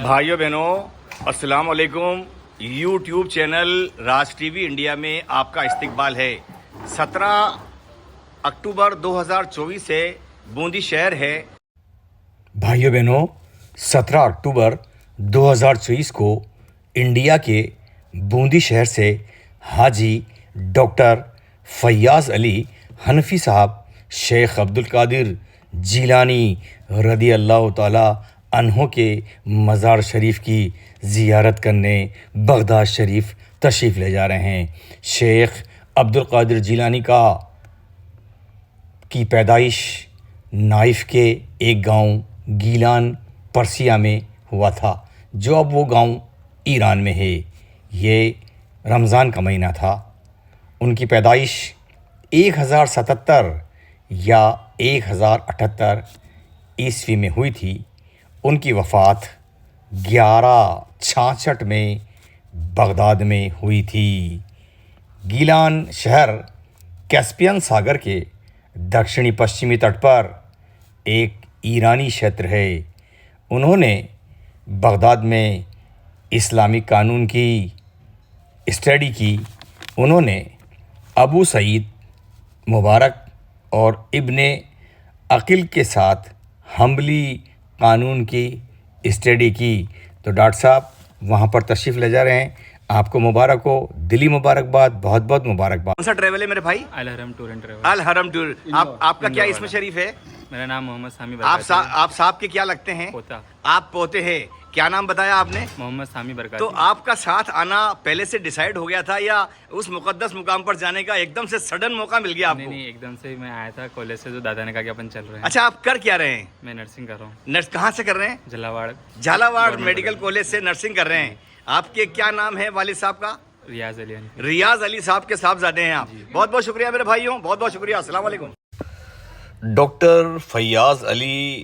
بھائیوں بہنوں السلام علیکم. یوٹیوب چینل راج ٹی وی انڈیا میں آپ کا استقبال ہے. 17 اکتوبر 2024 سے بوندی شہر ہے. بھائیوں بہنوں 17 اکتوبر 2024 کو انڈیا کے بوندی شہر سے حاجی ڈاکٹر فیاض علی حنفی صاحب شیخ عبدالقادر جیلانی رضی اللہ تعالی عنہ کے مزار شریف کی زیارت کرنے بغداد شریف تشریف لے جا رہے ہیں. شیخ عبدالقادر جیلانی کی پیدائش نائف کے ایک گاؤں گیلان پرسیا میں ہوا تھا جو اب وہ گاؤں ایران میں ہے. یہ رمضان کا مہینہ تھا. ان کی پیدائش 1077 یا 1078 عیسوی میں ہوئی تھی. ان کی وفات 1166 میں بغداد میں ہوئی تھی. گیلان شہر کیسپین ساگر کے دکشنی پشچمی تٹ پر ایک ایرانی شہر ہے. انہوں نے بغداد میں اسلامی قانون کی اسٹڈی کی. انہوں نے ابو سعید مبارک اور ابن عقیل کے ساتھ حنبلی قانون کی اسٹڈی کی. تو ڈاکٹر صاحب وہاں پر تشریف لے جا رہے ہیں. آپ کو مبارک ہو, دلی مبارکباد, بہت بہت مبارکباد. کون سا ٹریول ہے میرے بھائی؟ الحرم ٹور اینڈ ٹریول. الحرم ٹور. آپ کا کیا اسم شریف ہے؟ میرا نام محمد سامی آپ برکاتی ہے. آپ صاحب کے کیا لگتے ہیں؟ پوتا آپ پوتے ہیں. کیا نام بتایا آپ نے؟ محمد سامی برکاتی. تو آپ کا ساتھ آنا پہلے سے ڈیسائیڈ ہو گیا تھا یا اس مقدس مقام پر جانے کا ایک دم سے سڈن موقع مل گیا آپ کو؟ نہیں ایک دم سے میں آیا تھا کالج سے, جو دادا نے کہا کہ اپن چل رہے ہیں. اچھا, آپ کر کیا رہے ہیں؟ میں نرسنگ کر رہا ہوں. نرس کہاں سے کر رہے ہیں؟ جلاواڑ جھالاواڑ میڈیکل کالج سے نرسنگ کر رہے ہیں. آپ کے کیا نام ہے والد صاحب کا؟ ریاض علی حنفی. ریاض علی صاحب کے صاحبزادے ہیں آپ. بہت بہت شکریہ میرے بھائیوں, بہت بہت شکریہ. السلام علیکم. ڈاکٹر فیاض علی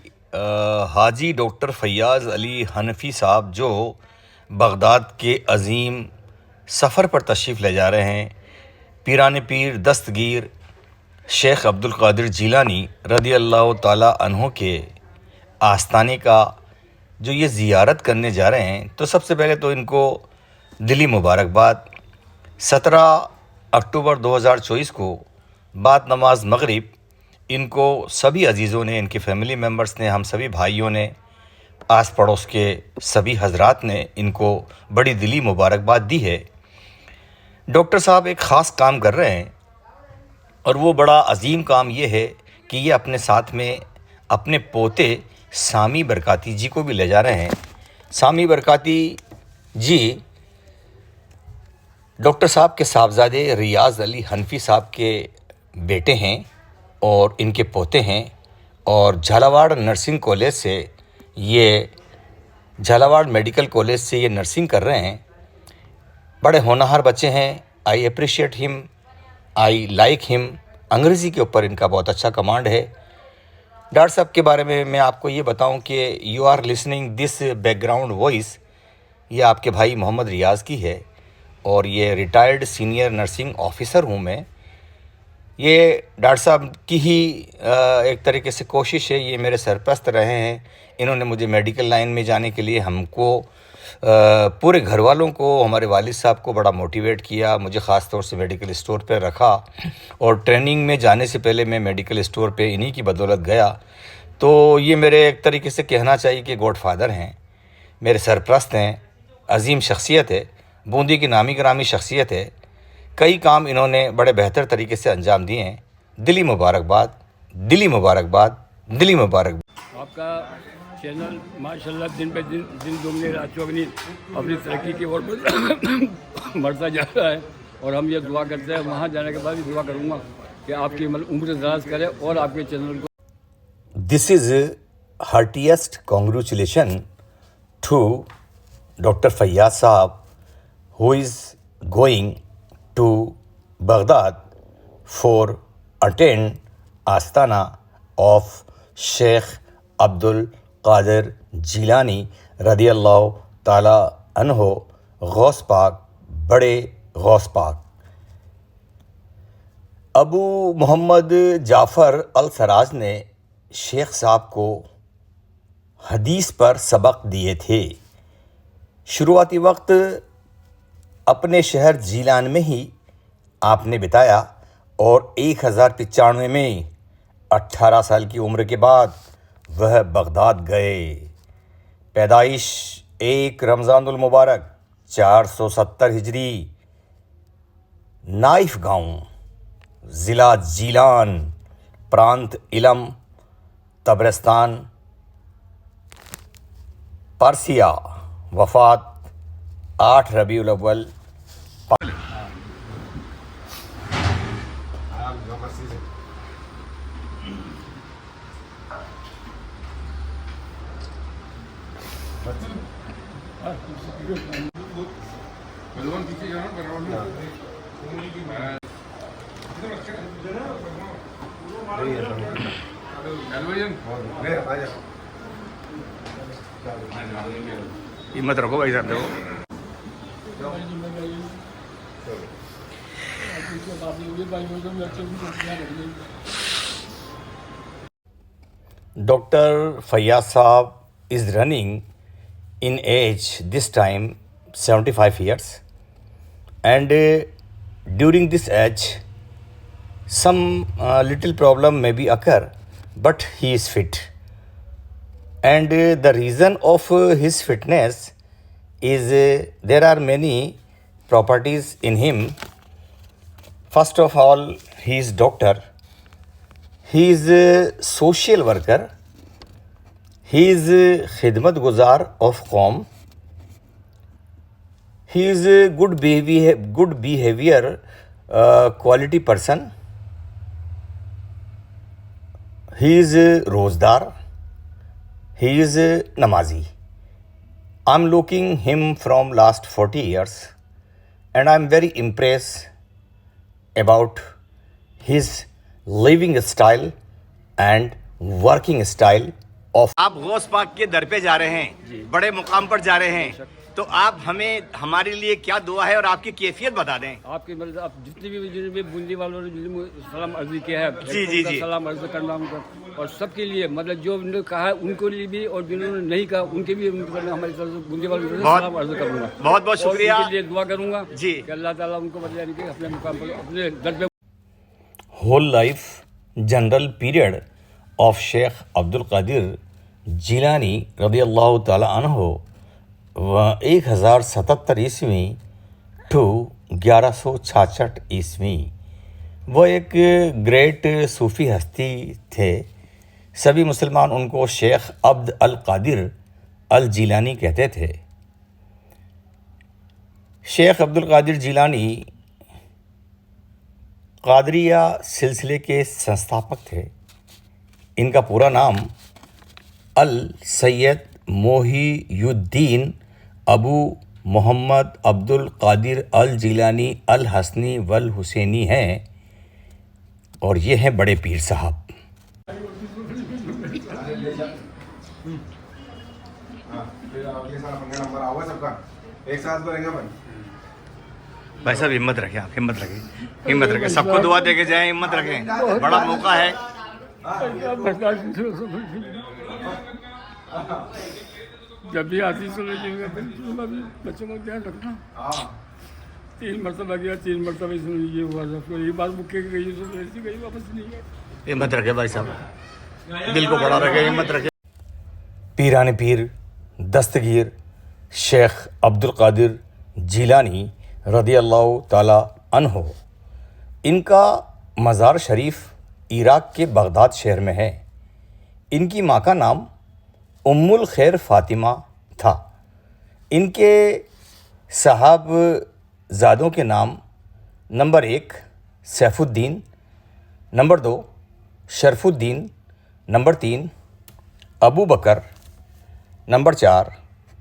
حاجی ڈاکٹر فیاض علی حنفی صاحب جو بغداد کے عظیم سفر پر تشریف لے جا رہے ہیں. پیران پیر دستگیر شیخ عبدالقادر جیلانی رضی اللہ تعالی عنہ کے آستانے کا جو یہ زیارت کرنے جا رہے ہیں, تو سب سے پہلے تو ان کو دلی مبارکباد. 17 اکتوبر 2024 کو بعد نماز مغرب ان کو سبھی عزیزوں نے, ان کے فیملی ممبرز نے, ہم سبھی بھائیوں نے, آس پڑوس کے سبھی حضرات نے ان کو بڑی دلی مبارکباد دی ہے. ڈاکٹر صاحب ایک خاص کام کر رہے ہیں اور وہ بڑا عظیم کام یہ ہے کہ یہ اپنے ساتھ میں اپنے پوتے سامی برکاتی جی کو بھی لے جا رہے ہیں. سامی برکاتی جی ڈاکٹر صاحب کے صاحبزادے ریاض علی حنفی صاحب کے بیٹے ہیں اور ان کے پوتے ہیں, اور جھالاواڑ نرسنگ کالج سے یہ جھالاواڑ میڈیکل کالج سے یہ نرسنگ کر رہے ہیں. بڑے ہونہار بچے ہیں. آئی اپریشیٹ ہم, آئی لائک ہم. انگریزی کے اوپر ان کا بہت اچھا کمانڈ ہے. ڈاکٹر صاحب کے بارے میں آپ کو یہ بتاؤں کہ you are listening this background voice, یہ آپ کے بھائی محمد ریاض کی ہے اور یہ ریٹائرڈ سینئر نرسنگ آفیسر ہوں میں. یہ ڈاکٹر صاحب کی ہی ایک طریقے سے کوشش ہے. یہ میرے سرپرست رہے ہیں. انہوں نے مجھے میڈیکل لائن میں جانے کے لیے, ہم کو پورے گھر والوں کو, ہمارے والد صاحب کو بڑا موٹیویٹ کیا. مجھے خاص طور سے میڈیکل اسٹور پہ رکھا اور ٹریننگ میں جانے سے پہلے میں میڈیکل اسٹور پہ انہی کی بدولت گیا. تو یہ میرے ایک طریقے سے کہنا چاہیے کہ گاڈ فادر ہیں, میرے سرپرست ہیں. عظیم شخصیت ہے, بوندی کی نامی گرامی شخصیت ہے. کئی کام انہوں نے بڑے بہتر طریقے سے انجام دیے ہیں. دلی مبارکباد, دلی مبارکباد, دلی مبارکباد. آپ کا چینل ماشاءاللہ دن پہ دن دگنی رات چوگنی اپنی ترقی کی اور بڑھتا جا رہا ہے, اور ہم یہ دعا کرتے ہیں, وہاں جانے کے بعد بھی دعا کروں گا کہ آپ کی عمر دراز کرے اور آپ کے چینل کو. This is heartiest congratulation to Dr. Fayyaz Saab, who is going to Baghdad for attend Astana of Sheikh Abdul Qadir Jilani رضی اللہ تعالی عنہ, غوث پاک, بڑے غوث پاک. ابو محمد جعفر السراج نے شیخ صاحب کو حدیث پر سبق دیے تھے. شروعاتی وقت اپنے شہر جیلان میں ہی آپ نے بتایا اور 1095 میں 18 سال کی عمر کے بعد وہ بغداد گئے۔ پیدائش 1 رمضان المبارک 470 ہجری، نائف گاؤں، ضلع جیلان، پرانت علم، تبرستان، پارسیہ۔ وفات 8 ربیع الاول۔ ہمت رکھو بھائی صاحب، دیکھو Dr. Fayyaz Saab is running in age this time 75 years, and during this age some little problem may be occur, but he is fit, and the reason of his fitness is there are many properties in him. First of all, he is doctor, he is a social worker, he is a khidmat guzar of qawm, he is a good behavior quality person, he is a rozdar, he is a namazi. I am looking him from last 40 years, and I am very impressed about his living style and working style of. آپ غوث پاک کے در پہ جا رہے ہیں، بڑے مقام پر جا رہے ہیں، تو آپ ہمیں ہمارے لیے کیا دعا ہے اور آپ کی کیفیت بتا دیں۔ آپ کی مطلب آپ جتنے بھی جنہوں نے بوندی والوں نے جنہوں نے سلام عرضی کیا ہے، جی جی جی، سلام عرض کرنا ان کو، اور سب کے لیے مطلب جو انہوں نے کہا ہے ان کو لیے بھی، اور جنہوں نے نہیں کہا ان کے بھی ہماری طرف سے بوندی والوں سے سلام عرض کروں گا، بہت بہت شکریہ، ان کے لیے دعا کروں گا جی کہ اللہ تعالیٰ ان کو بدلے کے اپنے مقام پر اپنے در پہ. Whole life general period of Sheikh Abdul Qadir Jilani رضی اللہ تعالی عنہ 1077 عیسوی ٹو 1166 عیسوی. وہ ایک گریٹ صوفی ہستی تھے. سبھی مسلمان ان کو شیخ عبد القادر الجیلانی کہتے تھے. شیخ عبد القادر جیلانی قادریہ سلسلے کے سنستھاپک تھے. ان کا پورا نام السید محی الدین ابو محمد عبد القادر الجیلانی الحسنی والحسینی ہیں، اور یہ ہیں بڑے پیر صاحب. بھائی صاحب ہمت رکھیں، آپ ہمت رکھیں، ہمت رکھیں، سب کو دعا دے کے جائیں، ہمت رکھیں، بڑا موقع ہے. جب بھی آتی بچوں کو دھیان رکھنا. 3 مرتبہ گیا، 3 مرتبہ اس میں یہ ہوا تھا، پھر یہ بات مکے گئی ایسی گئی، واپس نہیں گئی. ہمت رکھیں بھائی صاحب، دل کو بڑا رکھیں، ہمت رکھیں. پیران پیر دستگیر شیخ عبد القادر جیلانی رضی اللہ تعالی عنہ، ان کا مزار شریف عراق کے بغداد شہر میں ہے. ان کی ماں کا نام ام الخیر فاطمہ تھا. ان کے صاحب زادوں کے نام نمبر 1 سیف الدین، نمبر 2 شرف الدین، نمبر 3 ابو بکر، نمبر 4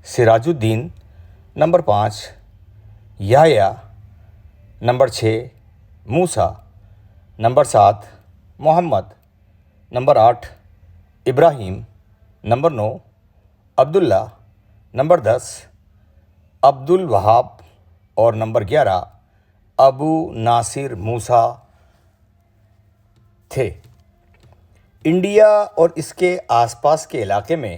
سراج الدین، نمبر 5 یحییٰ، نمبر 6 موسیٰ، نمبر 7 محمد، نمبر 8 ابراہیم، نمبر 9 عبداللہ، نمبر 10 عبد الوہاب، اور نمبر 11 ابو ناصر موسیٰ تھے. انڈیا اور اس کے آس پاس کے علاقے میں